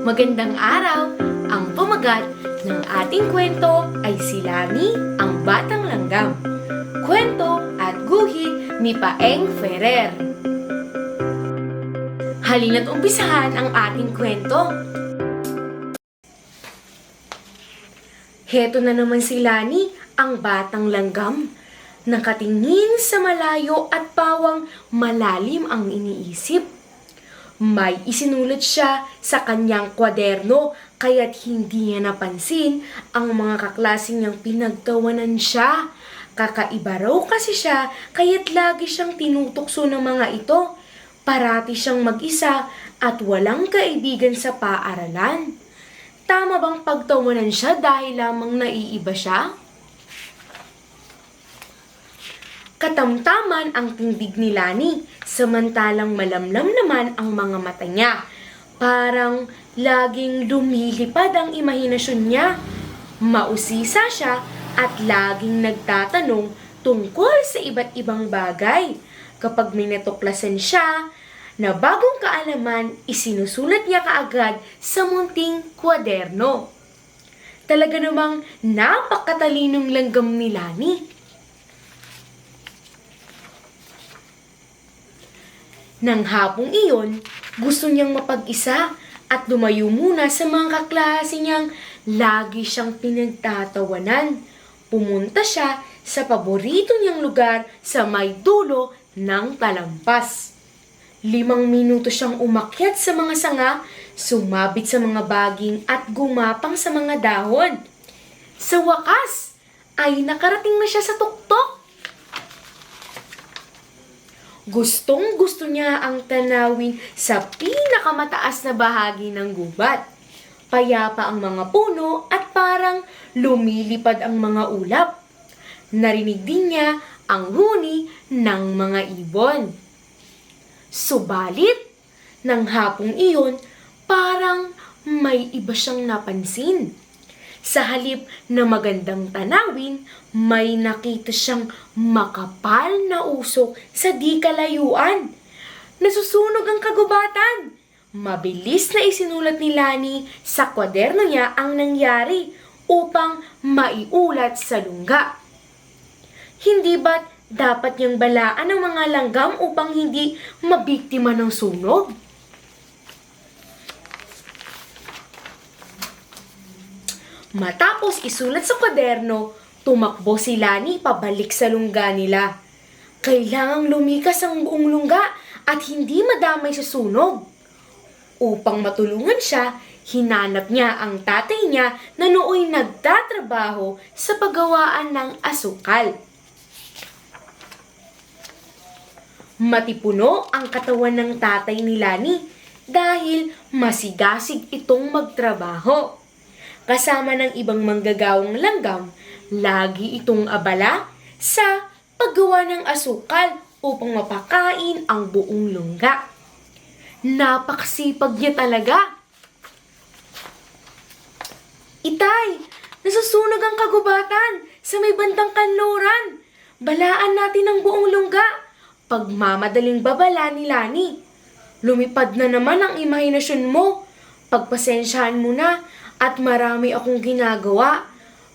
Magandang araw! Ang pumagat ng ating kwento ay si Lani, ang Batang Langgam. Kwento at guhit ni Paeng Ferrer. Halina't umpisahan ang ating kwento. Heto na naman si Lani, ang Batang Langgam. Nakatingin sa malayo at pawang malalim ang iniisip. May isinulat siya sa kanyang kwaderno kaya't hindi niya napansin ang mga kaklase niyang pinagtawanan siya. Kakaiba raw kasi siya kaya't lagi siyang tinutokso ng mga ito. Parati siyang mag-isa at walang kaibigan sa paaralan. Tama bang pagtawanan siya dahil lamang naiiba siya? Katamtaman ang tindig ni Lani, samantalang malamlam naman ang mga mata niya. Parang laging lumilipad ang imahinasyon niya. Mausisa siya at laging nagtatanong tungkol sa iba't ibang bagay. Kapag may natuklasan siya na bagong kaalaman, isinusulat niya kaagad sa munting kwaderno. Talaga namang napakatalinong langgam ni Lani. Nang hapong iyon, gusto niyang mapag-isa at lumayo muna sa mga kaklase niyang lagi siyang pinagtatawanan. Pumunta siya sa paborito niyang lugar sa may dulo ng talampas. 5 minuto siyang umakyat sa mga sanga, sumabit sa mga baging at gumapang sa mga dahon. Sa wakas, ay nakarating na siya sa tuktok. Gustong-gusto niya ang tanawin sa pinakamataas na bahagi ng gubat. Payapa ang mga puno at parang lumilipad ang mga ulap. Narinig din niya ang huni ng mga ibon. Subalit, nang hapong iyon, parang may iba siyang napansin. Sa halip na magandang tanawin, may nakita siyang makapal na usok sa di kalayuan. Nasusunog ang kagubatan. Mabilis na isinulat ni Lani sa kwaderno niya ang nangyari upang maiulat sa lungga. Hindi ba't dapat niyang balaan ang mga langgam upang hindi mabiktima ng sunog? Matapos isulat sa kwaderno, tumakbo si Lani pabalik sa lungga nila. Kailangang lumikas ang buong lungga at hindi madamay sa sunog. Upang matulungan siya, hinanap niya ang tatay niya na nooy nagtatrabaho sa paggawaan ng asukal. Matipuno ang katawan ng tatay ni Lani dahil masigasig itong magtrabaho. Kasama ng ibang manggagawang langgam, lagi itong abala sa paggawa ng asukal upang mapakain ang buong lungga. Napakasipag niya talaga. Itay, nasusunog ang kagubatan sa may bandang kanluran. Balaan natin ang buong lungga. Pagmamadaling babala ni Lani. Lumipad na naman ang imahinasyon mo. Pagpasensyahan mo na. At marami akong ginagawa.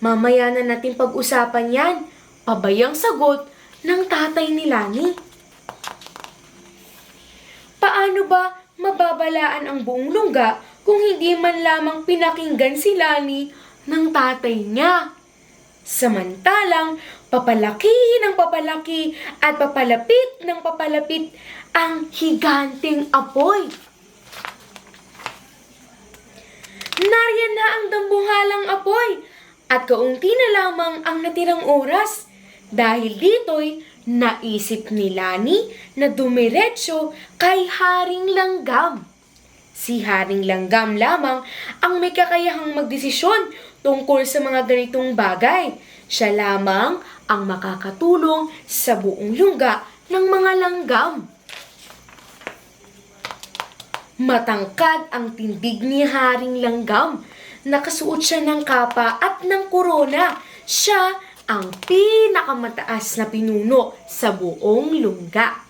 Mamaya na natin pag-usapan yan. Pabayang sagot ng tatay ni Lani. Paano ba mababalaan ang buong lungga kung hindi man lamang pinakinggan si Lani ng tatay niya? Samantalang papalaki ng papalaki at papalapit ng papalapit ang higanteng apoy. Nariyan na ang dambuhalang apoy at kaunti na lamang ang natirang oras. Dahil dito'y naisip ni Lani na dumiretso kay Haring Langgam. Si Haring Langgam lamang ang may kakayahang magdesisyon tungkol sa mga ganitong bagay. Siya lamang ang makakatulong sa buong lungga ng mga langgam. Matangkad ang tindig ni Haring Langgam. Nakasuot siya ng kapa at ng korona. Siya ang pinakamataas na pinuno sa buong lungga.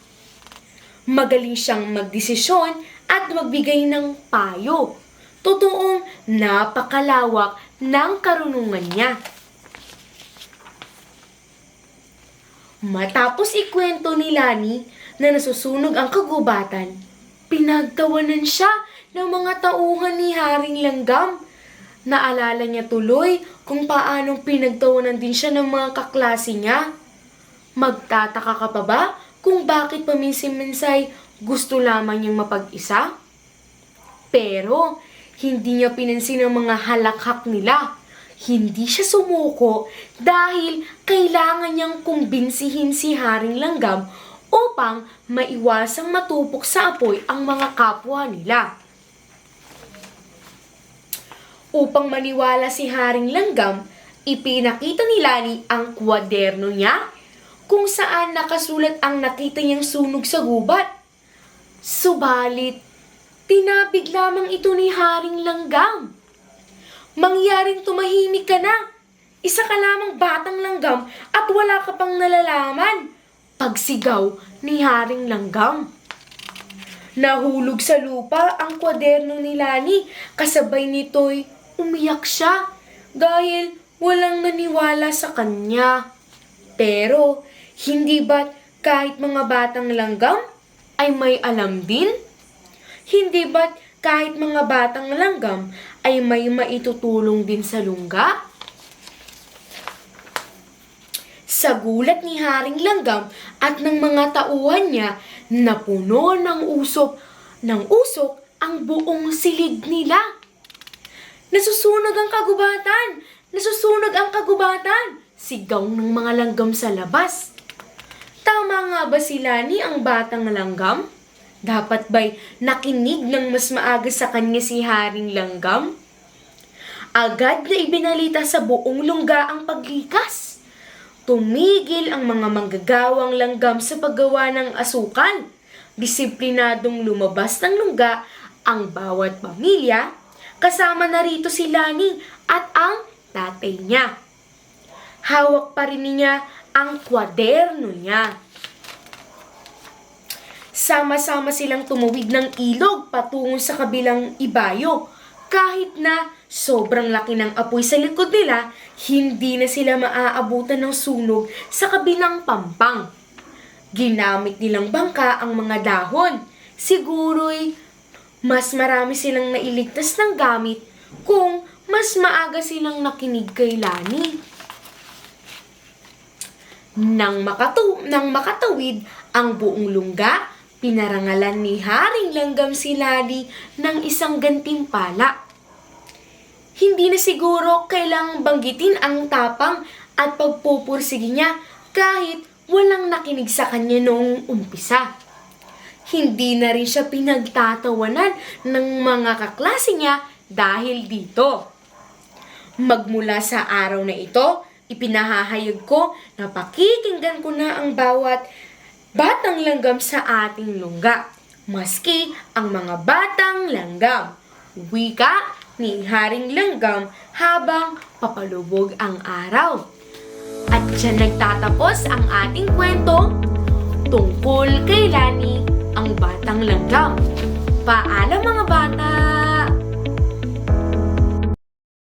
Magaling siyang magdesisyon at magbigay ng payo. totoong napakalawak ng karunungan niya. Matapos ikwento ni Lani na nasusunog ang kagubatan, pinagtawanan siya ng mga tauhan ni Haring Langgam. Naalala niya tuloy kung paanong pinagtawanan din siya ng mga kaklase niya. Magtataka ka pa ba kung bakit paminsan-minsay gusto lamang niyang mapag-isa? Pero hindi niya pinansin ang mga halakhak nila. Hindi siya sumuko dahil kailangan niyang kumbinsihin si Haring Langgam upang maiwasang matupok sa apoy ang mga kapwa nila. Upang maniwala si Haring Langgam, ipinakita ni Lani ang kwaderno niya kung saan nakasulat ang nakita niyang sunog sa gubat. Subalit, tinapig lamang ito ni Haring Langgam. Mangyaring tumahimik ka na. Isa ka lamang batang langgam at wala ka pang nalalaman. Pagsigaw ni Haring Langgam. Nahulog sa lupa ang kwaderno ni Lani. Kasabay nito'y umiyak siya dahil walang naniwala sa kanya. Pero hindi ba't kahit mga batang langgam ay may alam din? Hindi ba't kahit mga batang langgam ay may maitutulong din sa lungga? Sa gulat ni Haring Langgam at ng mga tauhan niya, napuno ng usok ang buong silid nila. Nasusunog ang kagubatan! Nasusunog ang kagubatan! Sigaw ng mga langgam sa labas. Tama nga ba si Lani ang batang langgam? Dapat ba'y nakinig ng mas maaga sa kanya si Haring Langgam? Agad na ibinalita sa buong lungga ang paglikas. Tumigil ang mga manggagawang langgam sa paggawa ng asukal. Disiplinadong lumabas ng lungga ang bawat pamilya, kasama na rito si Lani at ang tatay niya. Hawak pa rin niya ang kwaderno niya. Sama-sama silang tumawid ng ilog patungo sa kabilang ibayo. Kahit na sobrang laki ng apoy sa likod nila, hindi na sila maaabutan ng sunog sa kabilang pampang. Ginamit nilang bangka ang mga dahon. Siguro'y mas marami silang nailigtas ng gamit kung mas maaga silang nakinig kay Lani. Nang makatawid ang buong lungga, pinarangalan ni Haring Langgam si Lani ng isang gantimpala. Hindi na siguro kailangang banggitin ang tapang at pagpupursige niya kahit walang nakinig sa kanya noong umpisa. Hindi na rin siya pinagtatawanan ng mga kaklase niya dahil dito. Magmula sa araw na ito, ipinahahayag ko na pakikinggan ko na ang bawat batang langgam sa ating lungga, maski ang mga batang langgam. Wika ni Haring Langgam habang papalubog ang araw. At dyan nagtatapos ang ating kwento tungkol kay Lani, ang batang langgam. Paalam mga bata!